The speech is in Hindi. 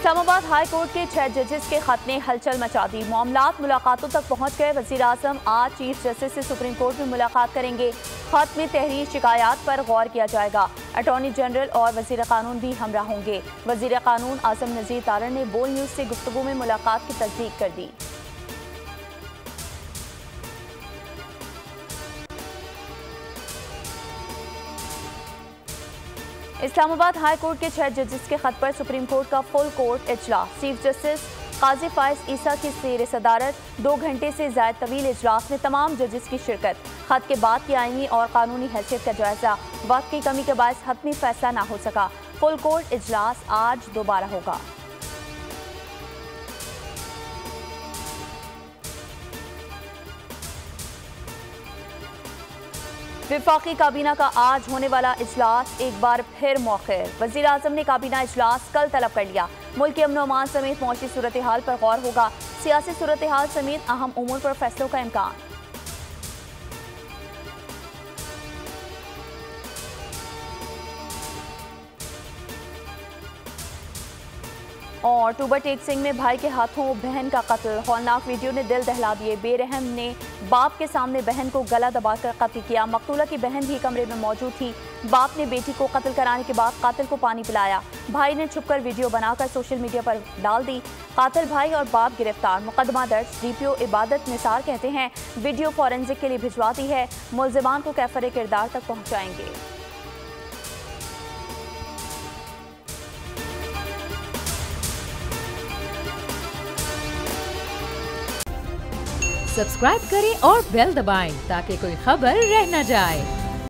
इस्लामाबाद हाई कोर्ट के 6 जजेस के खत ने हलचल मचा दी। मामलात मुलाकातों तक पहुंच गए। वज़ीर आज़म आज चीफ जस्टिस से सुप्रीम कोर्ट में मुलाकात करेंगे। खत में तहरीर शिकायत पर गौर किया जाएगा। अटॉर्नी जनरल और वज़ीर कानून भी हमरा होंगे। वज़ीर कानून आज़म नज़ीर तारड़ ने बोल न्यूज़ से गुफ्तगू में मुलाकात की तस्दीक कर दी। इस्लामाबाद हाई कोर्ट के 6 जजेस के खत पर सुप्रीम कोर्ट का फुल कोर्ट इजलास। चीफ जस्टिस काजी फाइज ईसा की ज़ेर सदारत 2 घंटे से ज़ायद तवील इजलास में तमाम जजेस की शिरकत। खत के बाद की आईनी और कानूनी हैसियत का जायजा। वक्त की कमी के बायस हतमी फैसला ना हो सका। फुल कोर्ट इजलास आज दोबारा होगा। विफाकी काबीना का आज होने वाला इजलास एक बार फिर मौखिर। वज़ीर आज़म ने काबीना इजलास कल तलब कर लिया। मुल्क के अमन अमान समेत मौशी सूरत हाल पर गौर होगा। सियासी सूरत हाल समेत अहम उमूर पर फैसलों का इम्कान। और टूबर टेक सिंह में भाई के हाथों बहन का कत्ल। हौलनाक वीडियो ने दिल दहला दिए। बेरहम ने बाप के सामने बहन को गला दबाकर कत्ल किया। मकतूला की बहन भी कमरे में मौजूद थी। बाप ने बेटी को कत्ल कराने के बाद कातिल को पानी पिलाया। भाई ने छुपकर वीडियो बनाकर सोशल मीडिया पर डाल दी। कातिल भाई और बाप गिरफ्तार। मुकदमा दर्ज। डीपीओ इबादत निसार कहते हैं वीडियो फॉरेंसिक के लिए भिजवा दी है। मुल्जिमान को कैफरे किरदार तक पहुँचाएंगे। सब्सक्राइब करें और बेल दबाएं ताकि कोई खबर रह न जाए।